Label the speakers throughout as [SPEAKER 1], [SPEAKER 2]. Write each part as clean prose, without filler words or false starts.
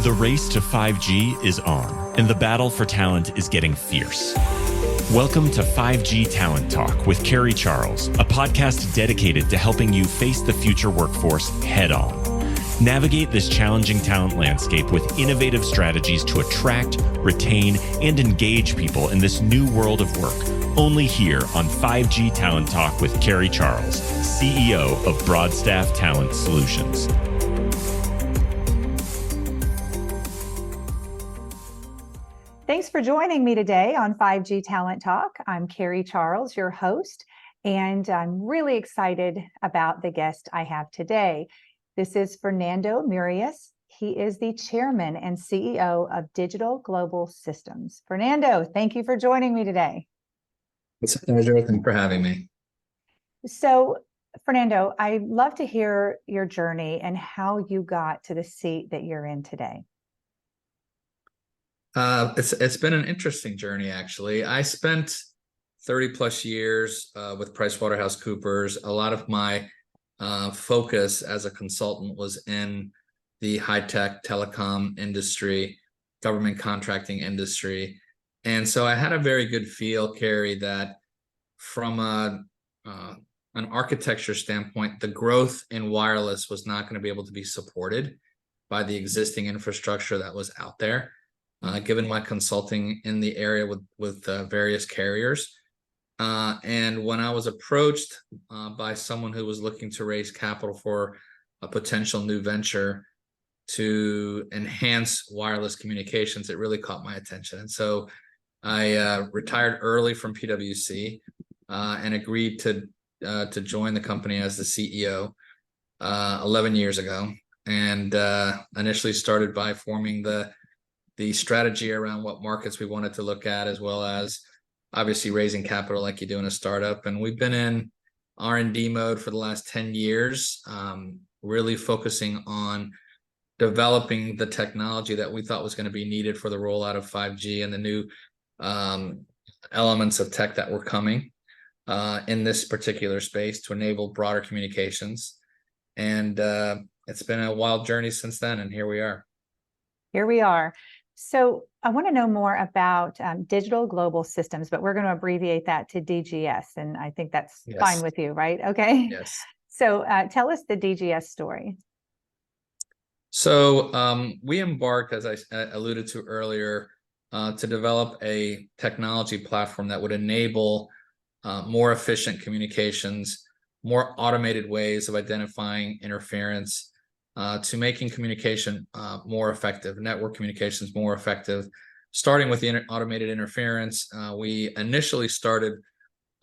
[SPEAKER 1] The race to 5G is on, and the battle for talent is getting fierce. Welcome to 5G Talent Talk with Carrie Charles, a podcast dedicated to helping you face the future workforce head on. Navigate this challenging talent landscape with innovative strategies to attract, retain, and engage people in this new world of work. Only here on 5G Talent Talk with Carrie Charles, CEO of Broadstaff Talent Solutions.
[SPEAKER 2] Thanks for joining me today on 5G Talent Talk. I'm Carrie Charles, your host, and I'm really excited about the guest I have today. This is Fernando Murias. He is the chairman and CEO of Digital Global Systems. Fernando, thank you for joining me today.
[SPEAKER 3] It's a pleasure. Thanks for having me.
[SPEAKER 2] So, Fernando, I'd love to hear your journey and how you got to the seat that you're in today.
[SPEAKER 3] It's been an interesting journey, actually. I spent 30 plus years with PricewaterhouseCoopers. A lot of my focus as a consultant was in the high-tech telecom industry, government contracting industry. And so I had a very good feel, Carrie, that from an architecture standpoint, the growth in wireless was not going to be able to be supported by the existing infrastructure that was out there. Given my consulting in the area with various carriers. And when I was approached by someone who was looking to raise capital for a potential new venture to enhance wireless communications, it really caught my attention. And so I retired early from PwC and agreed to join the company as the CEO 11 years ago. And initially started by forming the strategy around what markets we wanted to look at, as well as obviously raising capital like you do in a startup. And we've been in R&D mode for the last 10 years, really focusing on developing the technology that we thought was going to be needed for the rollout of 5G and the new elements of tech that were coming in this particular space to enable broader communications. And it's been a wild journey since then, and here we are.
[SPEAKER 2] Here we are. So I want to know more about Digital Global Systems, but we're going to abbreviate that to DGS, and I think that's fine with you, right? Okay.
[SPEAKER 3] Yes.
[SPEAKER 2] So tell us the DGS story.
[SPEAKER 3] So we embarked, as I alluded to earlier, to develop a technology platform that would enable more efficient communications, more automated ways of identifying interference, to making communication more effective, network communications more effective. Starting with the automated interference, we initially started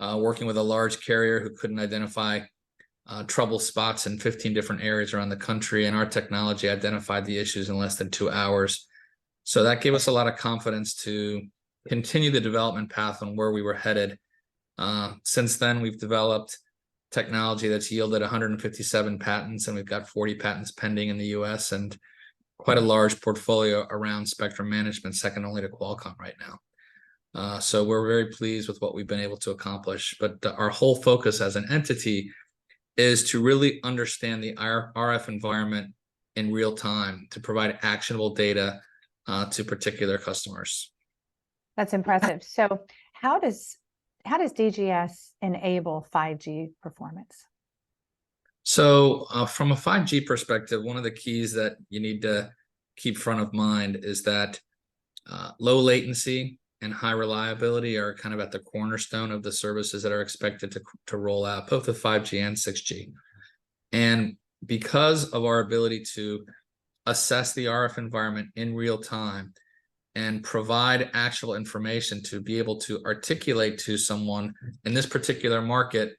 [SPEAKER 3] working with a large carrier who couldn't identify trouble spots in 15 different areas around the country, and our technology identified the issues in less than 2 hours. So that gave us a lot of confidence to continue the development path on where we were headed. Since then, we've developed technology that's yielded 157 patents, and we've got 40 patents pending in the US and quite a large portfolio around spectrum management, second only to Qualcomm right now. So we're very pleased with what we've been able to accomplish. But our whole focus as an entity is to really understand the RF environment in real time to provide actionable data to particular customers.
[SPEAKER 2] That's impressive. So how does DGS enable 5G performance?
[SPEAKER 3] So from a 5G perspective, one of the keys that you need to keep front of mind is that low latency and high reliability are kind of at the cornerstone of the services that are expected to roll out, both with 5G and 6G. And because of our ability to assess the RF environment in real time and provide actual information to be able to articulate to someone in this particular market,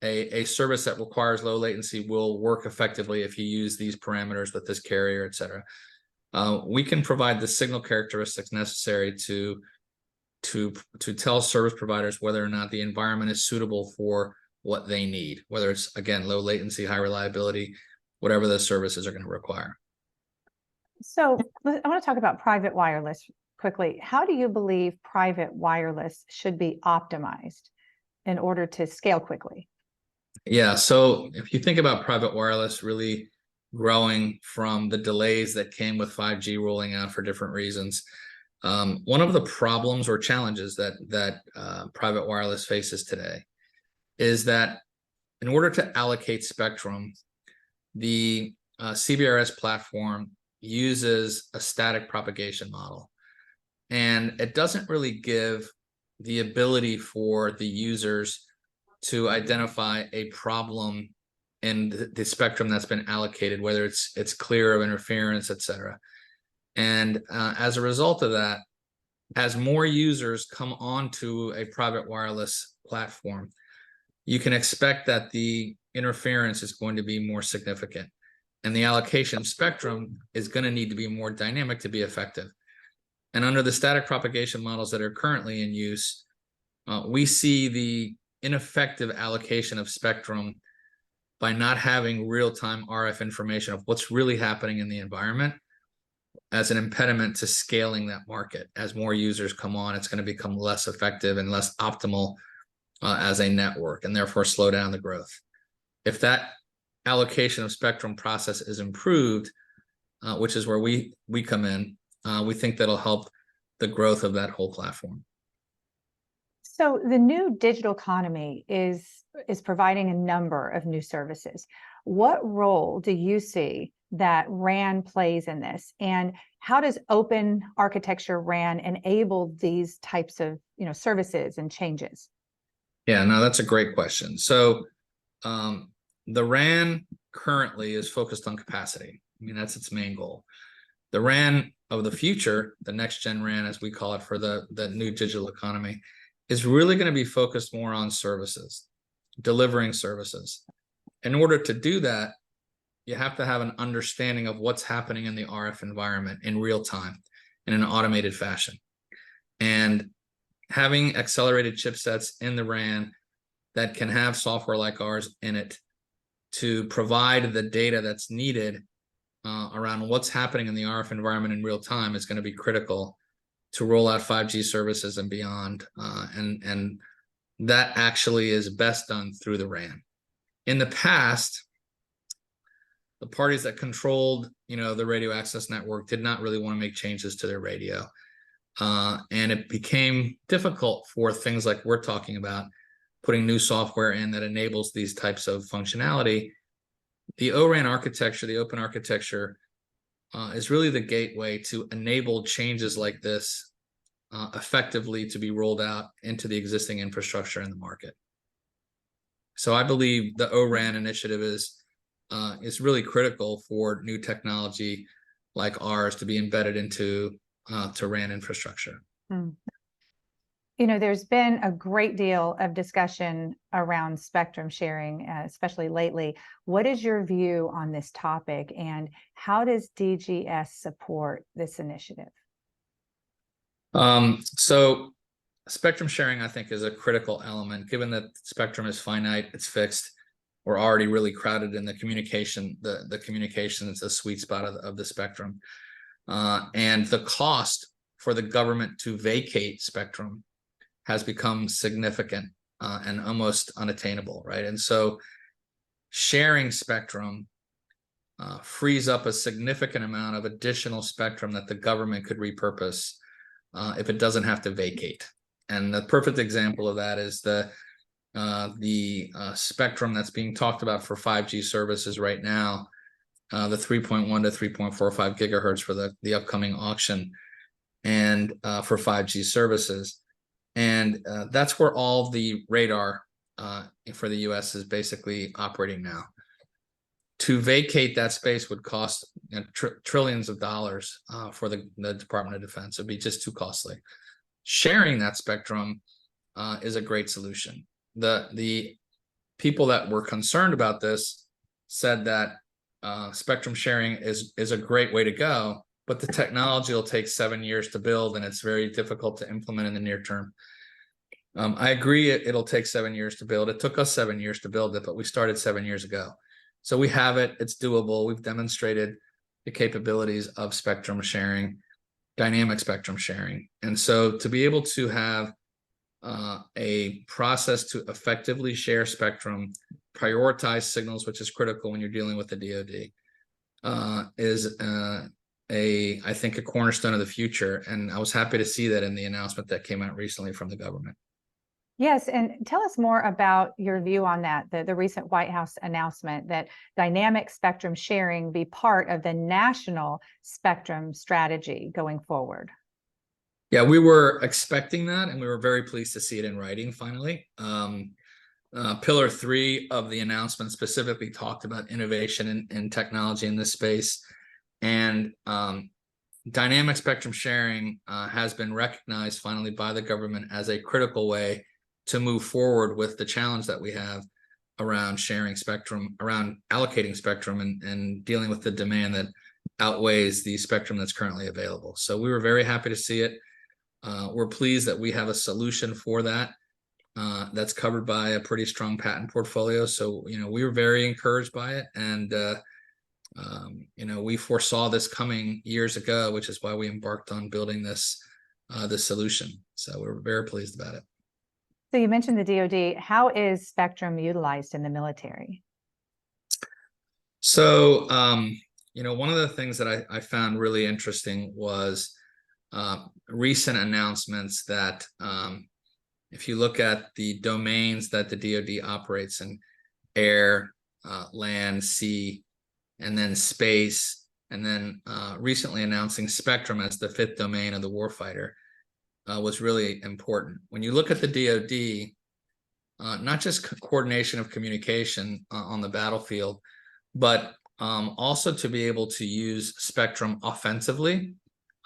[SPEAKER 3] a service that requires low latency will work effectively if you use these parameters with this carrier, et cetera. We can provide the signal characteristics necessary to tell service providers whether or not the environment is suitable for what they need, whether it's, again, low latency, high reliability, whatever the services are going to require.
[SPEAKER 2] So I want to talk about private wireless quickly. How do you believe private wireless should be optimized in order to scale quickly?
[SPEAKER 3] Yeah, so if you think about private wireless, really growing from the delays that came with 5G rolling out for different reasons. One of the problems or challenges that private wireless faces today is that in order to allocate spectrum, the CBRS platform uses a static propagation model, and it doesn't really give the ability for the users to identify a problem in the spectrum that's been allocated, whether it's clear of interference, etc. And as a result of that, as more users come onto a private wireless platform, you can expect that the interference is going to be more significant, and the allocation of spectrum is going to need to be more dynamic to be effective. And under the static propagation models that are currently in use, we see the ineffective allocation of spectrum by not having real-time RF information of what's really happening in the environment as an impediment to scaling that market. As more users come on, it's going to become less effective and less optimal as a network, and therefore slow down the growth. If that allocation of spectrum process is improved, which is where we come in, we think that'll help the growth of that whole platform.
[SPEAKER 2] So the new digital economy is providing a number of new services. What role do you see that RAN plays in this, and how does Open ArchitectureRAN enable these types of services and changes?
[SPEAKER 3] Yeah, no, that's a great question. So the RAN currently is focused on capacity. I mean, that's its main goal. The RAN of the future, the next gen RAN, as we call it for the new digital economy, is really going to be focused more on services, delivering services. In order to do that, you have to have an understanding of what's happening in the RF environment in real time, in an automated fashion. And having accelerated chipsets in the RAN that can have software like ours in it to provide the data that's needed around what's happening in the RF environment in real time is going to be critical to roll out 5G services and beyond. And that actually is best done through the RAN. In the past, the parties that controlled, the radio access network did not really want to make changes to their radio. And it became difficult for things like we're talking about, putting new software in that enables these types of functionality. The ORAN architecture, the open architecture, is really the gateway to enable changes like this effectively to be rolled out into the existing infrastructure in the market. So I believe the ORAN initiative is really critical for new technology like ours to be embedded into RAN infrastructure.
[SPEAKER 2] Mm. There's been a great deal of discussion around spectrum sharing, especially lately. What is your view on this topic, and how does DGS support this initiative?
[SPEAKER 3] So spectrum sharing, I think, is a critical element. Given that spectrum is finite, it's fixed, we're already really crowded in the communication. The communication is the sweet spot of the spectrum. And the cost for the government to vacate spectrum has become significant and almost unattainable, right? And so sharing spectrum frees up a significant amount of additional spectrum that the government could repurpose if it doesn't have to vacate. And the perfect example of that is the spectrum that's being talked about for 5G services right now, the 3.1 to 3.45 gigahertz for the upcoming auction, and for 5G services. And that's where all the radar for the US is basically operating now. To vacate that space would cost trillions of dollars for the Department of Defense. It'd be just too costly. Sharing that spectrum is a great solution. The people that were concerned about this said that spectrum sharing is a great way to go, but the technology will take 7 years to build, and it's very difficult to implement in the near term. I agree it'll take 7 years to build. It took us 7 years to build it, but we started 7 years ago. So we have it. It's doable. We've demonstrated the capabilities of spectrum sharing, dynamic spectrum sharing. And so to be able to have a process to effectively share spectrum, prioritize signals, which is critical when you're dealing with the DoD, is I think a cornerstone of the future. And I was happy to see that in the announcement that came out recently from the government.
[SPEAKER 2] Yes, and tell us more about your view on that, the recent White House announcement that dynamic spectrum sharing be part of the national spectrum strategy going forward.
[SPEAKER 3] Yeah, we were expecting that, and we were very pleased to see it in writing finally. Pillar 3 of the announcement specifically talked about innovation and technology in this space. And dynamic spectrum sharing has been recognized finally by the government as a critical way to move forward with the challenge that we have around sharing spectrum, around allocating spectrum, and dealing with the demand that outweighs the spectrum that's currently available. So we were very happy to see it. We're pleased that we have a solution for that that's covered by a pretty strong patent portfolio. So, we were very encouraged by it. And, we foresaw this coming years ago, which is why we embarked on building this solution. So we were very pleased about it.
[SPEAKER 2] So you mentioned the DoD. How is spectrum utilized in the military?
[SPEAKER 3] So, one of the things that I found really interesting was recent announcements that if you look at the domains that the DoD operates in, air, land, sea, and then space, and then recently announcing spectrum as the 5th domain of the warfighter, was really important. When you look at the DoD, not just coordination of communication on the battlefield, but also to be able to use spectrum offensively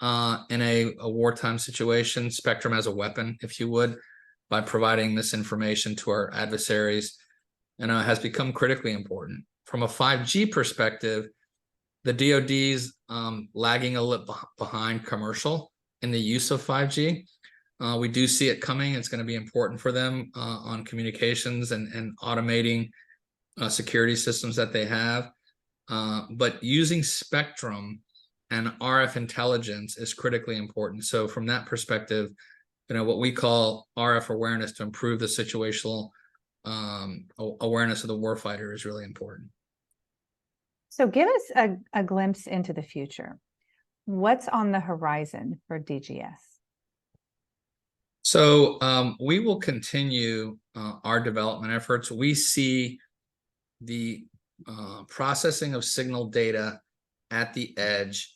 [SPEAKER 3] in a wartime situation, spectrum as a weapon, if you would, by providing misinformation to our adversaries, and has become critically important. From a 5G perspective, the DoD's lagging a little behind commercial in the use of 5G. We do see it coming. It's going to be important for them on communications and automating security systems that they have. But using spectrum and RF intelligence is critically important. So from that perspective, what we call RF awareness to improve the situational awareness of the warfighter is really important.
[SPEAKER 2] So give us a glimpse into the future. What's on the horizon for DGS?
[SPEAKER 3] So we will continue our development efforts. We see the processing of signal data at the edge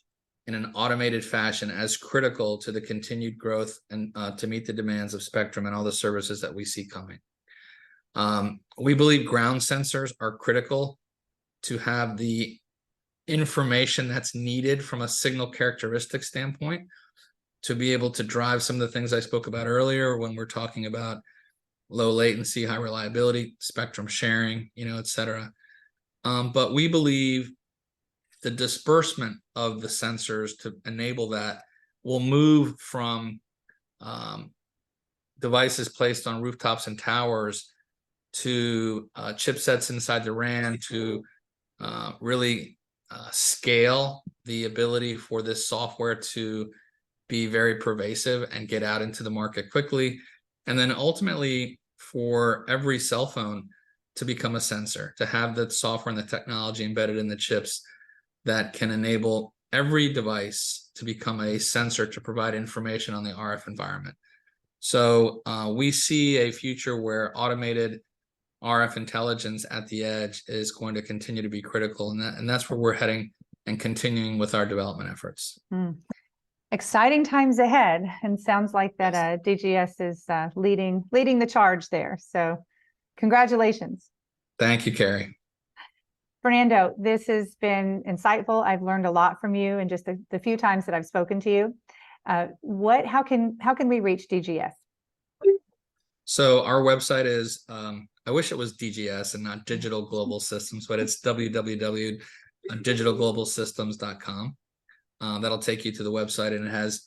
[SPEAKER 3] in an automated fashion as critical to the continued growth and to meet the demands of spectrum and all the services that we see coming. We believe ground sensors are critical to have the information that's needed from a signal characteristic standpoint to be able to drive some of the things I spoke about earlier when we're talking about low latency, high reliability, spectrum sharing, et cetera. But we believe the disbursement of the sensors to enable that will move from devices placed on rooftops and towers to chipsets inside the RAN to really scale the ability for this software to be very pervasive and get out into the market quickly. And then ultimately for every cell phone to become a sensor, to have the software and the technology embedded in the chips that can enable every device to become a sensor to provide information on the RF environment. So we see a future where automated RF intelligence at the edge is going to continue to be critical, and that's where we're heading and continuing with our development efforts.
[SPEAKER 2] Exciting times ahead, and sounds like that DGS is leading the charge there. So congratulations.
[SPEAKER 3] Thank you, Carrie.
[SPEAKER 2] Fernando, this has been insightful. I've learned a lot from you in just the few times that I've spoken to you. How can we reach DGS?
[SPEAKER 3] So our website is, I wish it was DGS and not Digital Global Systems, but it's www.digitalglobalsystems.com. That'll take you to the website, and it has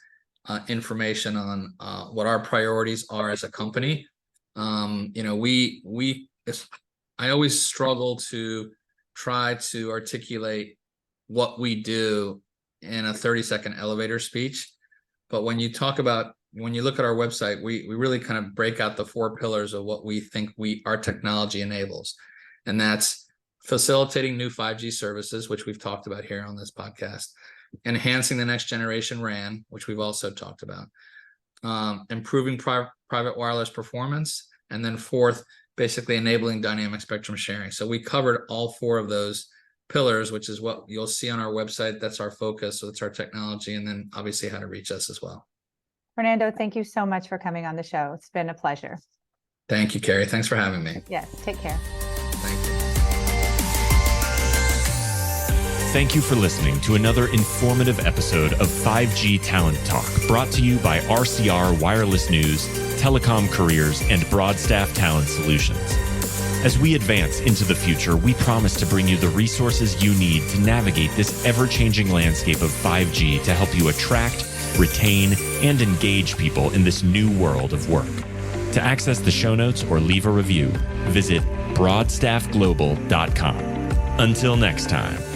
[SPEAKER 3] information on what our priorities are as a company. I always struggle to try to articulate what we do in a 30-second elevator speech. But when you look at our website, we really kind of break out the 4 pillars of what we think our technology enables. And that's facilitating new 5G services, which we've talked about here on this podcast, enhancing the next generation RAN, which we've also talked about, improving private wireless performance, and then fourth, basically enabling dynamic spectrum sharing. So we covered all four of those pillars, which is what you'll see on our website. That's our focus. So it's our technology, and then obviously how to reach us as well.
[SPEAKER 2] Fernando, thank you so much for coming on the show. It's been a pleasure.
[SPEAKER 3] Thank you, Carrie. Thanks for having me.
[SPEAKER 2] Yes, take care.
[SPEAKER 3] Thank you.
[SPEAKER 1] Thank you for listening to another informative episode of 5G Talent Talk, brought to you by RCR Wireless News, Telecom Careers, and Broadstaff Talent Solutions. As we advance into the future, we promise to bring you the resources you need to navigate this ever-changing landscape of 5G to help you attract, retain, and engage people in this new world of work. To access the show notes or leave a review, visit broadstaffglobal.com. Until next time.